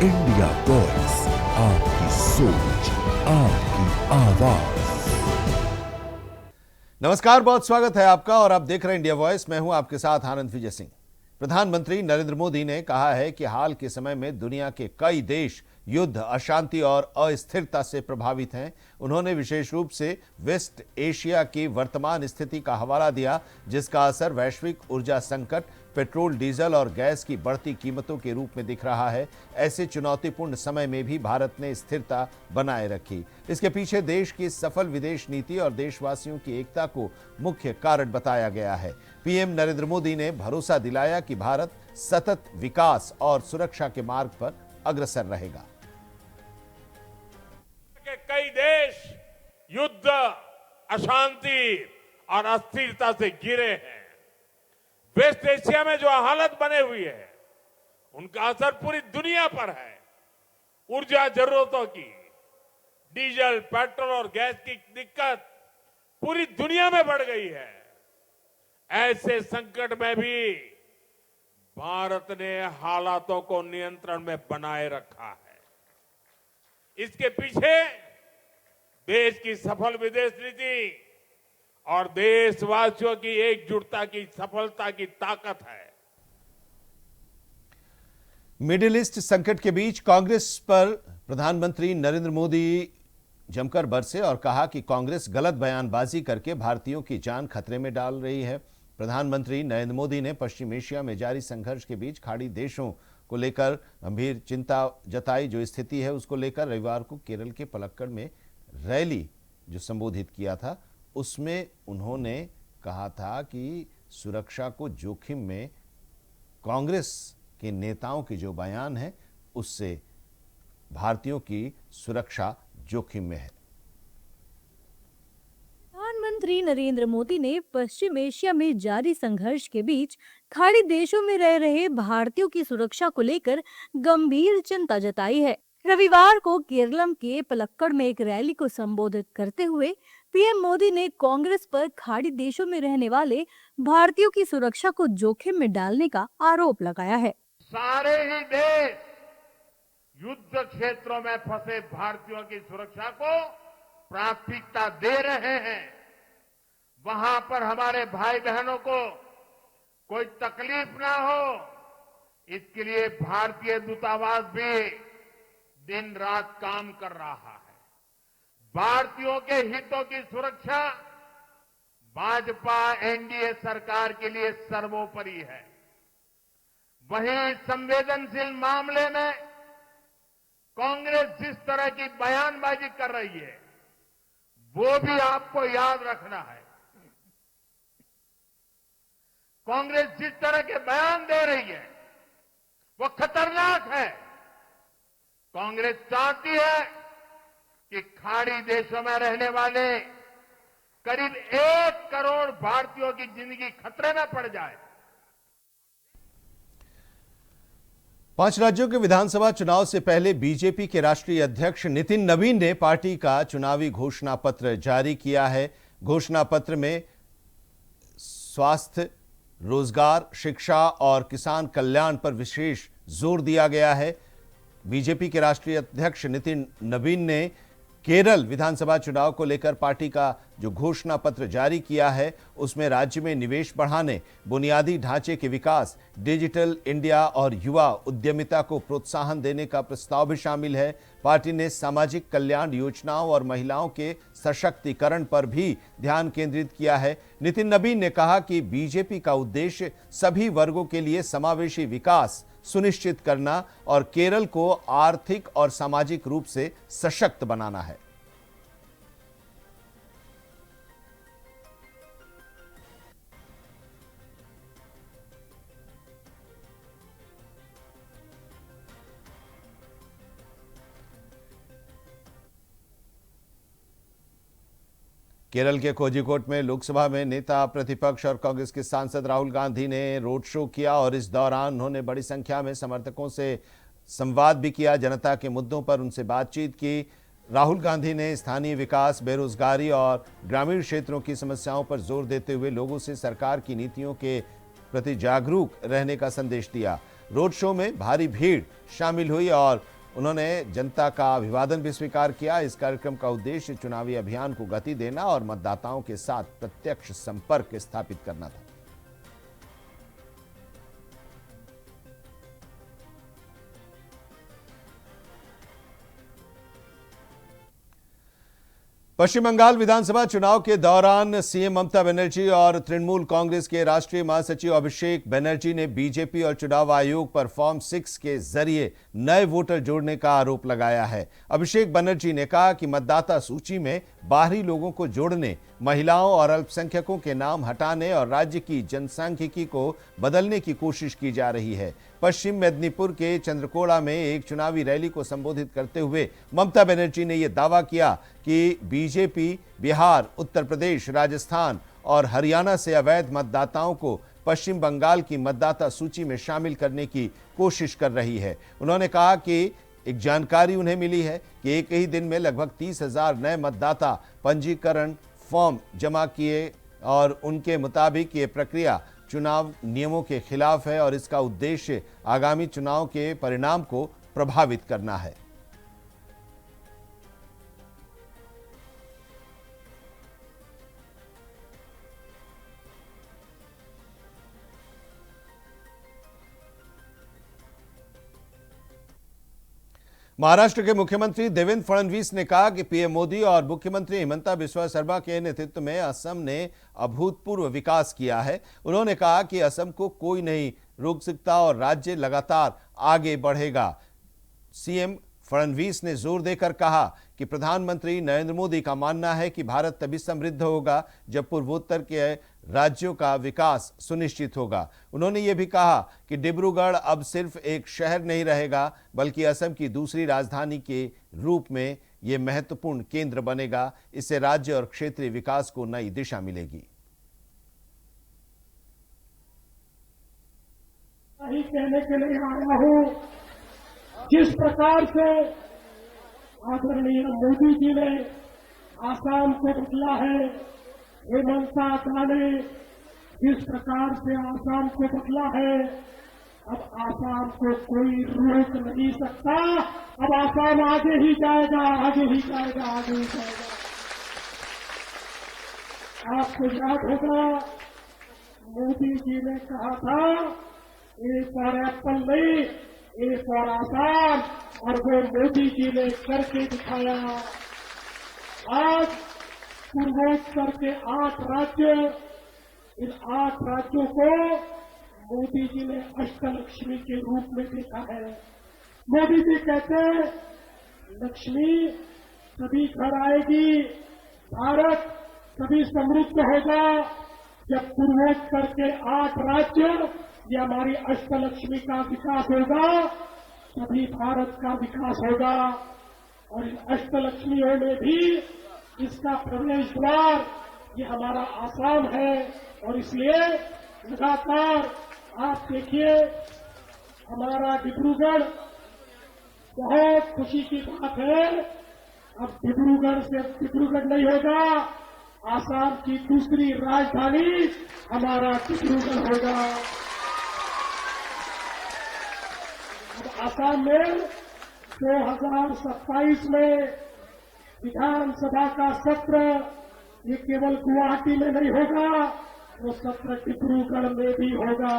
India voice, आपकी सोच, आपकी आवाज। नमस्कार, बहुत स्वागत है आपका और आप देख रहे हैं इंडिया वॉइस। मैं हूं आपके साथ आनंद विजय सिंह। प्रधानमंत्री नरेंद्र मोदी ने कहा है कि हाल के समय में दुनिया के कई देश युद्ध, अशांति और अस्थिरता से प्रभावित हैं। उन्होंने विशेष रूप से वेस्ट एशिया की वर्तमान स्थिति का हवाला दिया, जिसका असर वैश्विक ऊर्जा संकट, पेट्रोल, डीजल और गैस की बढ़ती कीमतों के रूप में दिख रहा है। ऐसे चुनौतीपूर्ण समय में भी भारत ने स्थिरता बनाए रखी। इसके पीछे देश की सफल विदेश नीति और देशवासियों की एकता को मुख्य कारण बताया गया है। पीएम नरेंद्र मोदी ने भरोसा दिलाया कि भारत सतत विकास और सुरक्षा के मार्ग पर अग्रसर रहेगा। कई देश युद्ध, अशांति और अस्थिरता से घिरे हैं। वेस्ट एशिया में जो हालत बने हुई है, उनका असर पूरी दुनिया पर है। ऊर्जा जरूरतों की, डीजल, पेट्रोल और गैस की दिक्कत पूरी दुनिया में बढ़ गई है। ऐसे संकट में भी भारत ने हालातों को नियंत्रण में बनाए रखा है। इसके पीछे देश की सफल विदेश नीति और देशवासियों की एकजुटता की सफलता की ताकत है। मिडिल ईस्ट संकट के बीच कांग्रेस पर प्रधानमंत्री नरेंद्र मोदी जमकर बरसे और कहा कि कांग्रेस गलत बयानबाजी करके भारतीयों की जान खतरे में डाल रही है। प्रधानमंत्री नरेंद्र मोदी ने पश्चिम एशिया में जारी संघर्ष के बीच खाड़ी देशों को लेकर गंभीर चिंता जताई। जो स्थिति है उसको लेकर रविवार को केरल के पलक्कड़ में रैली जो संबोधित किया था, उसमें उन्होंने कहा था कि सुरक्षा को जोखिम में कांग्रेस के नेताओं के जो बयान है, उससे भारतीयों की सुरक्षा जोखिम में है। प्रधानमंत्री नरेंद्र मोदी ने पश्चिम एशिया में जारी संघर्ष के बीच खाड़ी देशों में रह रहे भारतीयों की सुरक्षा को लेकर गंभीर चिंता जताई है। रविवार को केरलम के पलक्कड़ में एक रैली को संबोधित करते हुए पीएम मोदी ने कांग्रेस पर खाड़ी देशों में रहने वाले भारतीयों की सुरक्षा को जोखिम में डालने का आरोप लगाया है। सारे ही देश युद्ध क्षेत्रों में फंसे भारतीयों की सुरक्षा को प्राथमिकता दे रहे हैं। वहां पर हमारे भाई बहनों को कोई तकलीफ ना हो, इसके लिए भारतीय दूतावास भी दिन रात काम कर रहा है। भारतीयों के हितों की सुरक्षा भाजपा एनडीए सरकार के लिए सर्वोपरि है। वहीं संवेदनशील मामले में कांग्रेस जिस तरह की बयानबाजी कर रही है, वो भी आपको याद रखना है। कांग्रेस जिस तरह के बयान दे रही है, वो खतरनाक है। कांग्रेस चाहती है कि खाड़ी देशों में रहने वाले करीब 1 करोड़ भारतीयों की जिंदगी खतरे में पड़ जाए। 5 राज्यों के विधानसभा चुनाव से पहले बीजेपी के राष्ट्रीय अध्यक्ष नितिन नवीन ने पार्टी का चुनावी घोषणा पत्र जारी किया है। घोषणा पत्र में स्वास्थ्य, रोजगार, शिक्षा और किसान कल्याण पर विशेष जोर दिया गया है। बीजेपी के राष्ट्रीय अध्यक्ष नितिन नवीन ने केरल विधानसभा चुनाव को लेकर पार्टी का जो घोषणा पत्र जारी किया है, उसमें राज्य में निवेश बढ़ाने, बुनियादी ढांचे के विकास, डिजिटल इंडिया और युवा उद्यमिता को प्रोत्साहन देने का प्रस्ताव भी शामिल है। पार्टी ने सामाजिक कल्याण योजनाओं और महिलाओं के सशक्तिकरण पर भी ध्यान केंद्रित किया है। नितिन नवीन ने कहा कि बीजेपी का उद्देश्य सभी वर्गों के लिए समावेशी विकास सुनिश्चित करना और केरल को आर्थिक और सामाजिक रूप से सशक्त बनाना है। केरल के कोझिकोड में लोकसभा में नेता प्रतिपक्ष और कांग्रेस के सांसद राहुल गांधी ने रोड शो किया और इस दौरान उन्होंने बड़ी संख्या में समर्थकों से संवाद भी किया, जनता के मुद्दों पर उनसे बातचीत की। राहुल गांधी ने स्थानीय विकास, बेरोजगारी और ग्रामीण क्षेत्रों की समस्याओं पर जोर देते हुए लोगों से सरकार की नीतियों के प्रति जागरूक रहने का संदेश दिया। रोड शो में भारी भीड़ शामिल हुई और उन्होंने जनता का अभिवादन भी स्वीकार किया। इस कार्यक्रम का उद्देश्य चुनावी अभियान को गति देना और मतदाताओं के साथ प्रत्यक्ष संपर्क स्थापित करना था। पश्चिम बंगाल विधानसभा चुनाव के दौरान सीएम ममता बनर्जी और तृणमूल कांग्रेस के राष्ट्रीय महासचिव अभिषेक बनर्जी ने बीजेपी और चुनाव आयोग पर फॉर्म 6 के जरिए नए वोटर जोड़ने का आरोप लगाया है। अभिषेक बनर्जी ने कहा कि मतदाता सूची में बाहरी लोगों को जोड़ने, महिलाओं और अल्पसंख्यकों के नाम हटाने और राज्य की जनसांख्यिकी को बदलने की कोशिश की जा रही है। पश्चिम मेदिनीपुर के चंद्रकोड़ा में एक चुनावी रैली को संबोधित करते हुए ममता बनर्जी ने यह दावा किया कि बीजेपी बिहार, उत्तर प्रदेश, राजस्थान और हरियाणा से अवैध मतदाताओं को पश्चिम बंगाल की मतदाता सूची में शामिल करने की कोशिश कर रही है। उन्होंने कहा कि एक जानकारी उन्हें मिली है कि एक ही दिन में लगभग 30,000 नए मतदाता पंजीकरण फॉर्म जमा किए और उनके मुताबिक ये प्रक्रिया चुनाव नियमों के खिलाफ है और इसका उद्देश्य आगामी चुनाव के परिणाम को प्रभावित करना है। महाराष्ट्र के मुख्यमंत्री देवेंद्र फडणवीस ने कहा कि पीएम मोदी और मुख्यमंत्री हिमंता बिस्वा शर्मा के नेतृत्व में असम ने अभूतपूर्व विकास किया है। उन्होंने कहा कि असम को कोई नहीं रोक सकता और राज्य लगातार आगे बढ़ेगा। सीएम फडणवीस ने जोर देकर कहा कि प्रधानमंत्री नरेंद्र मोदी का मानना है कि भारत तभी समृद्ध होगा जब पूर्वोत्तर के राज्यों का विकास सुनिश्चित होगा। उन्होंने ये भी कहा कि डिब्रूगढ़ अब सिर्फ एक शहर नहीं रहेगा बल्कि असम की दूसरी राजधानी के रूप में ये महत्वपूर्ण केंद्र बनेगा। इससे राज्य और क्षेत्रीय विकास को नई दिशा मिलेगी। कहने के लिए आया हूं, जिस प्रकार से आदरणीय मोदी जी ने आसाम को बदला है, हेमंता ने जिस प्रकार से आसाम को बदला है, अब आसाम को कोई रोक नहीं सकता। अब आसाम आगे ही जाएगा, आगे ही जाएगा, आगे ही जाएगा। आपको याद होगा मोदी जी ने कहा था ए फॉर एप्पल नहीं, ए फॉर आसाम, और वो मोदी जी ने करके दिखाया। आज पूर्वोत्तर के 8 राज्य, इन 8 राज्यों को मोदी जी ने अष्टलक्ष्मी के रूप में देखा है। मोदी जी कहते हैं लक्ष्मी तभी घर आएगी, भारत तभी समृद्ध होगा जब पूर्वोत्तर के 8 राज्य, ये हमारी अष्टलक्ष्मी का विकास होगा, तभी भारत का विकास होगा। और इन अष्टलक्ष्मियों में भी इसका प्रवेश द्वार ये हमारा आसाम है। और इसलिए लगातार आप देखिए हमारा डिब्रूगढ़, बहुत खुशी की बात है। अब डिब्रूगढ़ से डिब्रूगढ़ नहीं होगा, आसाम की दूसरी राजधानी हमारा डिब्रूगढ़ होगा। आसाम में 2027 में विधानसभा का सत्र ये केवल गुवाहाटी में नहीं होगा, वो सत्र डिब्रूगढ़ में भी होगा।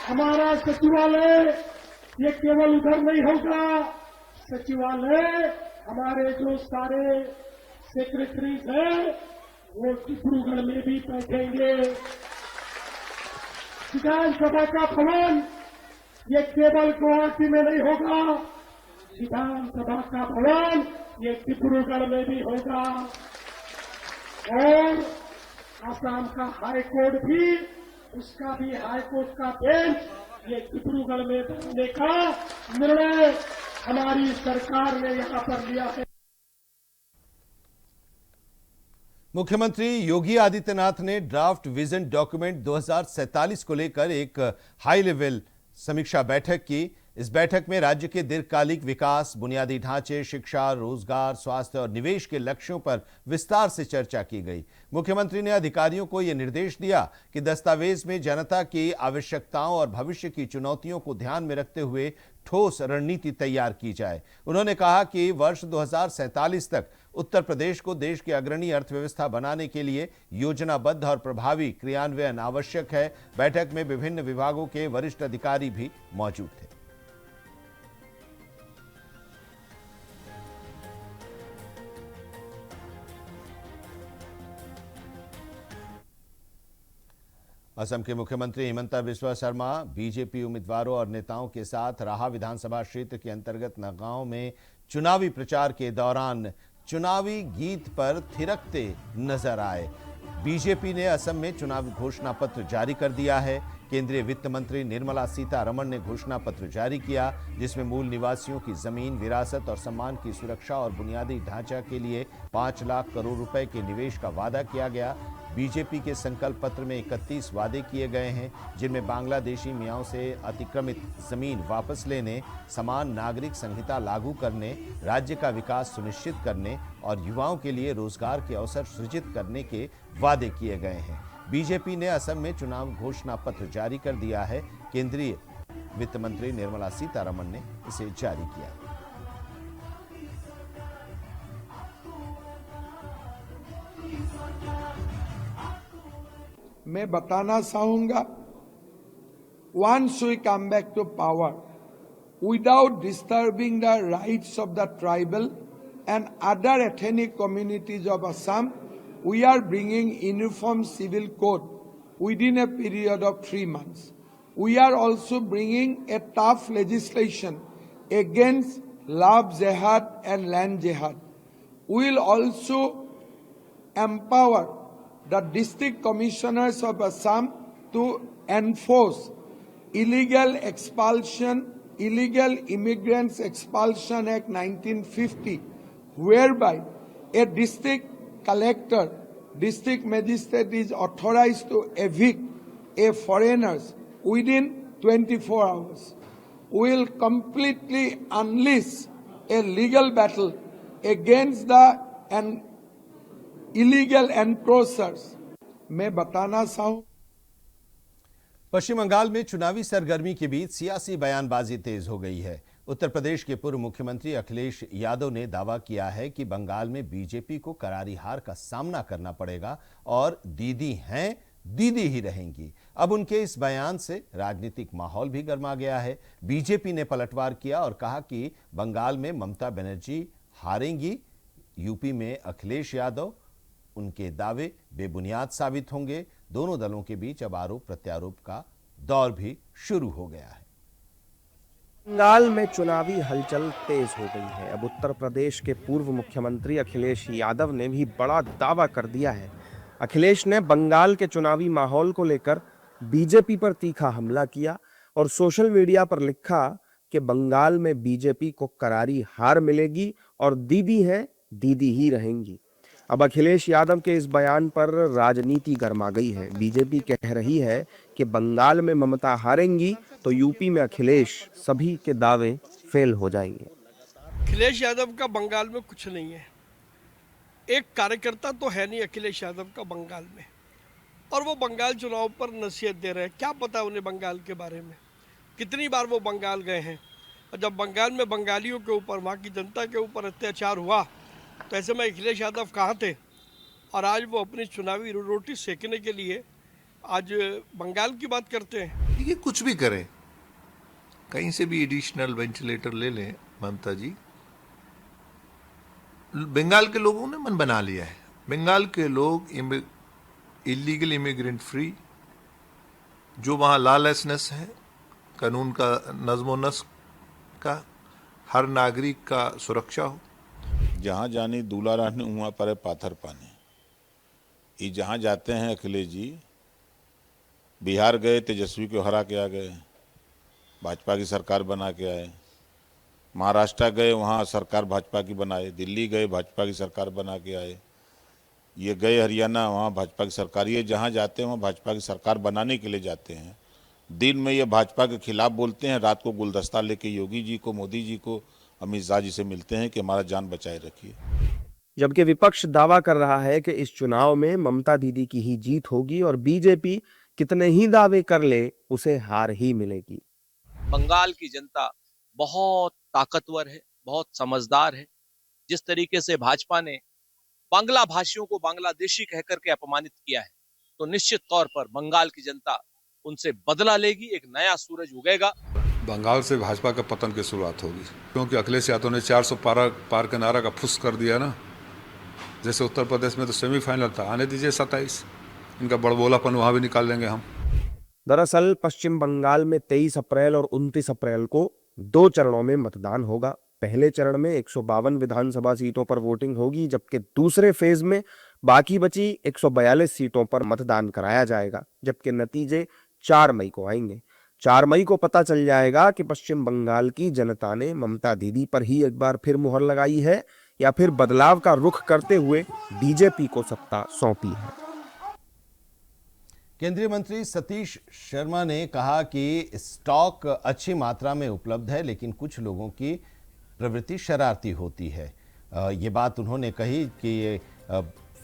हमारा सचिवालय ये केवल उधर नहीं होगा, सचिवालय हमारे जो सारे सेक्रेटरीज हैं वो डिब्रूगढ़ में भी बैठेंगे। विधानसभा का भवन ये केवल गुवाहाटी में नहीं होगा, विधानसभा का भवन ये डिब्रूगढ़ में भी होगा। और आसाम का हाई कोर्ट भी, उसका भी हाई कोर्ट का बेंच ये डिब्रूगढ़ में बनने का निर्णय हमारी सरकार ने यहां पर लिया है। मुख्यमंत्री योगी आदित्यनाथ ने ड्राफ्ट विजन डॉक्यूमेंट 2047 को लेकर एक हाई लेवल समीक्षा बैठक की। इस बैठक में राज्य के दीर्घकालिक विकास, बुनियादी ढांचे, शिक्षा, रोजगार, स्वास्थ्य और निवेश के लक्ष्यों पर विस्तार से चर्चा की गई। मुख्यमंत्री ने अधिकारियों को यह निर्देश दिया कि दस्तावेज में जनता की आवश्यकताओं और भविष्य की चुनौतियों को ध्यान में रखते हुए ठोस रणनीति तैयार की जाए। उन्होंने कहा कि वर्ष 2047 तक उत्तर प्रदेश को देश की अग्रणी अर्थव्यवस्था बनाने के लिए योजनाबद्ध और प्रभावी क्रियान्वयन आवश्यक है। बैठक में विभिन्न विभागों के वरिष्ठ अधिकारी भी मौजूद थे। असम के मुख्यमंत्री हिमंता बिस्वा शर्मा बीजेपी उम्मीदवारों और नेताओं के साथ राहा विधानसभा क्षेत्र के अंतर्गत नगांव में चुनावी प्रचार के दौरान चुनावी गीत पर थिरकते नजर आए। बीजेपी ने असम में चुनावी घोषणा पत्र जारी कर दिया है। केंद्रीय वित्त मंत्री निर्मला सीतारमण ने घोषणा पत्र जारी किया, जिसमें मूल निवासियों की जमीन, विरासत और सम्मान की सुरक्षा और बुनियादी ढांचा के लिए 5 लाख करोड़ रुपए के निवेश का वादा किया गया। बीजेपी के संकल्प पत्र में 31 वादे किए गए हैं, जिनमें बांग्लादेशी मियाओं से अतिक्रमित जमीन वापस लेने, समान नागरिक संहिता लागू करने, राज्य का विकास सुनिश्चित करने और युवाओं के लिए रोजगार के अवसर सृजित करने के वादे किए गए हैं। बीजेपी ने असम में चुनाव घोषणा पत्र जारी कर दिया है। केंद्रीय वित्त मंत्री निर्मला सीतारमण ने इसे जारी किया। मैं बताना चाहूंगा, once we come back to power, without disturbing the rights of the tribal and other ethnic communities of Assam, we are bringing uniform civil code within a period of 3 months. We are also bringing a tough legislation against love jihad and land jihad. We will also empower the district commissioners of Assam to enforce illegal expulsion, Illegal Immigrants Expulsion Act 1950, whereby a district collector, district magistrate is authorized to evict a foreigners within 24 hours. We will completely unleash a legal battle against the illegal encroachers. मैं बताना चाहूं, पश्चिम बंगाल में चुनावी सरगर्मी के बीच सियासी बयानबाजी तेज हो गई है। उत्तर प्रदेश के पूर्व मुख्यमंत्री अखिलेश यादव ने दावा किया है कि बंगाल में बीजेपी को करारी हार का सामना करना पड़ेगा और दीदी हैं, दीदी ही रहेंगी। अब उनके इस बयान से राजनीतिक माहौल भी गर्मा गया है। बीजेपी ने पलटवार किया और कहा कि बंगाल में ममता बनर्जी हारेंगी, यूपी में अखिलेश यादव, उनके दावे बेबुनियाद साबित होंगे। दोनों दलों के बीच अब आरोप प्रत्यारोप का दौर भी शुरू हो गया है। बंगाल में चुनावी हलचल तेज हो गई है। अब उत्तर प्रदेश के पूर्व मुख्यमंत्री अखिलेश यादव ने भी बड़ा दावा कर दिया है। अखिलेश ने बंगाल के चुनावी माहौल को लेकर बीजेपी पर तीखा हमला किया और सोशल मीडिया पर लिखा कि बंगाल में बीजेपी को करारी हार मिलेगी और दीदी हैं, दीदी ही रहेंगी। अब अखिलेश यादव के इस बयान पर राजनीति गर्मा गई है। बीजेपी कह रही है कि बंगाल में ममता हारेंगी तो यूपी में अखिलेश, सभी के दावे फेल हो जाएंगे। अखिलेश यादव का बंगाल में कुछ नहीं है। एक कार्यकर्ता तो है नहीं अखिलेश यादव का बंगाल में, और वो बंगाल चुनाव पर नसीहत दे रहे हैं। क्या पता उन्हें बंगाल के बारे में, कितनी बार वो बंगाल गए हैं। और जब बंगाल में बंगालियों के ऊपर, वहाँ की जनता के ऊपर अत्याचार हुआ तो ऐसे में अखिलेश यादव कहाँ थे, और आज वो अपनी चुनावी रोटी सेकने के लिए आज बंगाल की बात करते हैं। देखिए, कुछ भी करें, कहीं से भी एडिशनल वेंटिलेटर ले लें ममता जी, बंगाल के लोगों ने मन बना लिया है। बंगाल के लोग इलीगल इमिग्रेंट फ्री, जो वहाँ लॉलेसनेस है, कानून का नज़्म नस्क का, हर नागरिक का सुरक्षा हो। जहाँ जानी दूल्हा रानी वहाँ पर पाथर पानी। ये जहाँ जाते हैं अखिलेश जी, बिहार गए तेजस्वी को हरा के आ गए, भाजपा की सरकार बना के आए। महाराष्ट्र गए, वहाँ सरकार भाजपा की बनाए। दिल्ली गए, भाजपा की सरकार बना के आए। ये गए हरियाणा, वहाँ भाजपा की सरकार। ये जहाँ जाते हैं वहाँ भाजपा की सरकार बनाने के लिए जाते हैं। दिन में ये भाजपा के खिलाफ बोलते हैं, रात को गुलदस्ता लेके योगी जी को, मोदी जी को, अमित शाह जी से मिलते हैं कि हमारा जान बचाए रखिए। जबकि विपक्ष दावा कर रहा है कि इस चुनाव में ममता दीदी की ही जीत होगी और बीजेपी कितने ही दावे कर ले उसे हार ही मिलेगी। बंगाल की जनता बहुत ताकतवर है, बहुत समझदार है। जिस तरीके से भाजपा ने बांग्ला भाषियों को बांग्लादेशी कहकर के अपमानित किया है, तो निश्चित तौर पर बंगाल की जनता उनसे बदला लेगी, एक नया सूरज उगेगा। बंगाल से भाजपा का पतन की शुरुआत होगी, क्योंकि अखिलेश यादव ने 400 पार के नारा का फुस कर दिया ना। जैसे उत्तर प्रदेश में तो सेमीफाइनल था, आने दीजिए 27, इनका बड़बोलापन वहां भी निकाल लेंगे हम। दरअसल पश्चिम बंगाल में 23 अप्रैल और 29 अप्रैल को 2 चरणों में मतदान होगा। पहले चरण में 152 विधानसभा सीटों पर वोटिंग होगी, जबकि दूसरे फेज में बाकी बची 142 सीटों पर मतदान कराया जाएगा, जबकि नतीजे 4 मई को आएंगे। 4 मई को पता चल जाएगा कि पश्चिम बंगाल की जनता ने ममता दीदी पर ही एक बार फिर मुहर लगाई है या फिर बदलाव का रुख करते हुए बीजेपी को सत्ता सौंपी है। केंद्रीय मंत्री सतीश शर्मा ने कहा कि स्टॉक अच्छी मात्रा में उपलब्ध है, लेकिन कुछ लोगों की प्रवृत्ति शरारती होती है। ये बात उन्होंने कही कि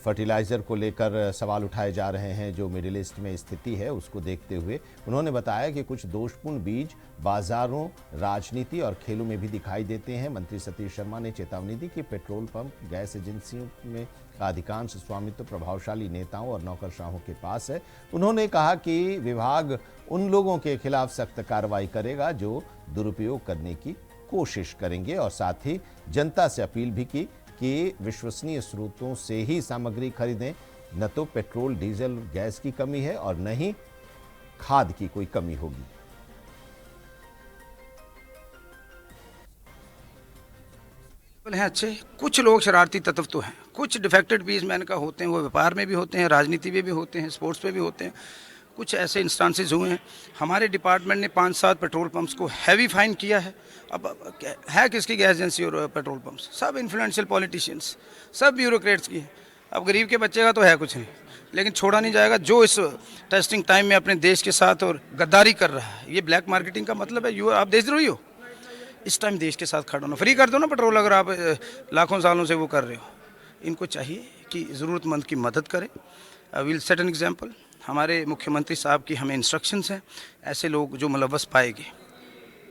फर्टिलाइज़र को लेकर सवाल उठाए जा रहे हैं। जो मिडिल ईस्ट में स्थिति है उसको देखते हुए उन्होंने बताया कि कुछ दोषपूर्ण बीज बाजारों, राजनीति और खेलों में भी दिखाई देते हैं। मंत्री सतीश शर्मा ने चेतावनी दी कि पेट्रोल पंप, गैस एजेंसियों में का अधिकांश स्वामित्व प्रभावशाली नेताओं और नौकरशाहों के पास है। उन्होंने कहा कि विभाग उन लोगों के खिलाफ सख्त कार्रवाई करेगा जो दुरुपयोग करने की कोशिश करेंगे, और साथ ही जनता से अपील भी की कि विश्वसनीय स्रोतों से ही सामग्री खरीदें। न तो पेट्रोल, डीजल, गैस की कमी है और न ही खाद की कोई कमी होगी। हैं अच्छे, कुछ लोग शरारती तत्व तो हैं, कुछ डिफेक्टेड पीसमैन का होते हैं, वो व्यापार में भी होते हैं, राजनीति में भी होते हैं, स्पोर्ट्स में भी होते हैं। कुछ ऐसे इंस्टांसेस हुए हैं। हमारे डिपार्टमेंट ने 5-7 पेट्रोल पंप्स को हैवी फाइन किया है। अब है किसकी गैस एजेंसी और पेट्रोल पंप्स? सब इन्फ्लुएंशियल पॉलिटिशियंस, सब ब्यूरोक्रेट्स की है। अब गरीब के बच्चे का तो है कुछ नहीं, लेकिन छोड़ा नहीं जाएगा। जो इस टेस्टिंग टाइम में अपने देश के साथ और गद्दारी कर रहा है, ये ब्लैक मार्केटिंग का मतलब है। आप देशद्रोही हो, इस टाइम देश के साथ खड़ा होना। फ्री कर दो ना पेट्रोल, अगर आप लाखों सालों से वो कर रहे हो। इनको चाहिए कि ज़रूरतमंद की मदद करें। Will set an example. हमारे मुख्यमंत्री साहब की हमें इंस्ट्रक्शंस हैं, ऐसे लोग जो मुलव्वस पाएंगे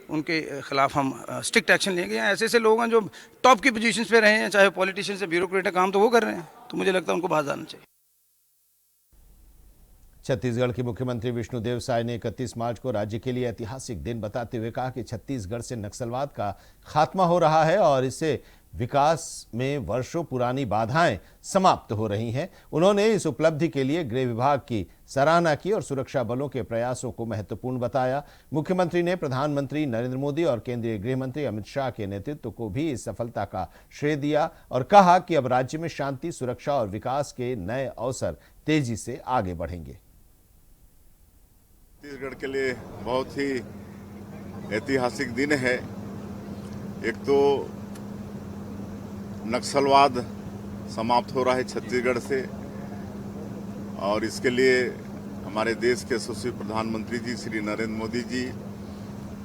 उनके खिलाफ हम स्ट्रिक्ट एक्शन लेंगे। ऐसे ऐसे लोग हैं जो टॉप की पोजीशंस पे रहे हैं, चाहे पॉलिटिशियन से ब्यूरोक्रेट काम तो वो कर रहे हैं, तो मुझे लगता है उनको बाहर जाना चाहिए। छत्तीसगढ़ के मुख्यमंत्री विष्णुदेव साय ने 31 मार्च को राज्य के लिए ऐतिहासिक दिन बताते हुए कहा कि छत्तीसगढ़ से नक्सलवाद का खात्मा हो रहा है और इससे विकास में वर्षों पुरानी बाधाएं समाप्त हो रही हैं। उन्होंने इस उपलब्धि के लिए गृह विभाग की सराहना की और सुरक्षा बलों के प्रयासों को महत्वपूर्ण बताया। मुख्यमंत्री ने प्रधानमंत्री नरेंद्र मोदी और केंद्रीय गृह मंत्री अमित शाह के नेतृत्व को भी इस सफलता का श्रेय दिया और कहा कि अब राज्य में शांति, सुरक्षा और विकास के नए अवसर तेजी से आगे बढ़ेंगे। छत्तीसगढ़ के लिए बहुत ही ऐतिहासिक दिन है। एक तो नक्सलवाद समाप्त हो रहा है छत्तीसगढ़ से, और इसके लिए हमारे देश के यशस्वी प्रधानमंत्री जी श्री नरेंद्र मोदी जी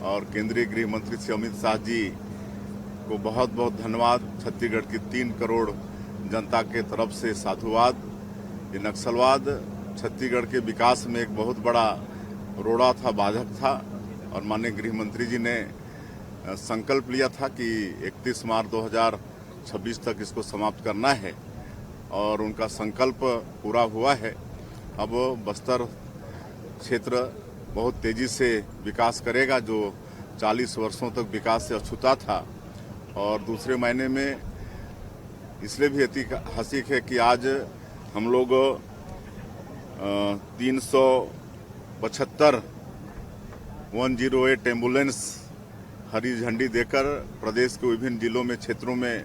और केंद्रीय गृह मंत्री श्री अमित शाह जी को बहुत बहुत धन्यवाद। छत्तीसगढ़ की 3 करोड़ जनता के तरफ से साधुवाद। ये नक्सलवाद छत्तीसगढ़ के विकास में एक बहुत बड़ा रोड़ा था, बाधक था, और माननीय गृह मंत्री जी ने संकल्प लिया था कि 31 मार्च 2026 तक इसको समाप्त करना है, और उनका संकल्प पूरा हुआ है। अब बस्तर क्षेत्र बहुत तेजी से विकास करेगा, जो 40 वर्षों तक विकास से अछूता था। और दूसरे महीने में इसलिए भी ऐतिहासिक है कि आज हम लोग 375 108 एम्बुलेंस हरी झंडी देकर प्रदेश के विभिन्न जिलों में, क्षेत्रों में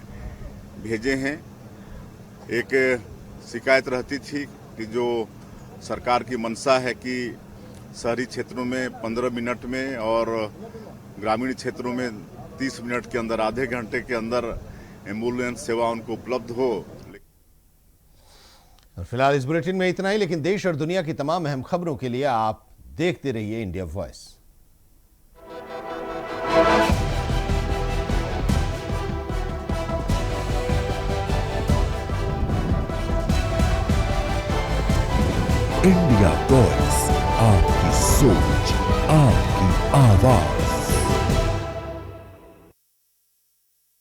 भेजे हैं। एक शिकायत रहती थी कि जो सरकार की मंशा है कि शहरी क्षेत्रों में 15 मिनट में और ग्रामीण क्षेत्रों में 30 मिनट के अंदर, आधे घंटे के अंदर एम्बुलेंस सेवा उनको उपलब्ध हो। फिलहाल इस बुलेटिन में इतना ही, लेकिन देश और दुनिया की तमाम अहम खबरों के लिए आप देखते रहिए इंडिया वॉइस। इंडिया वॉइस, आपकी सोच, आपकी आवाज।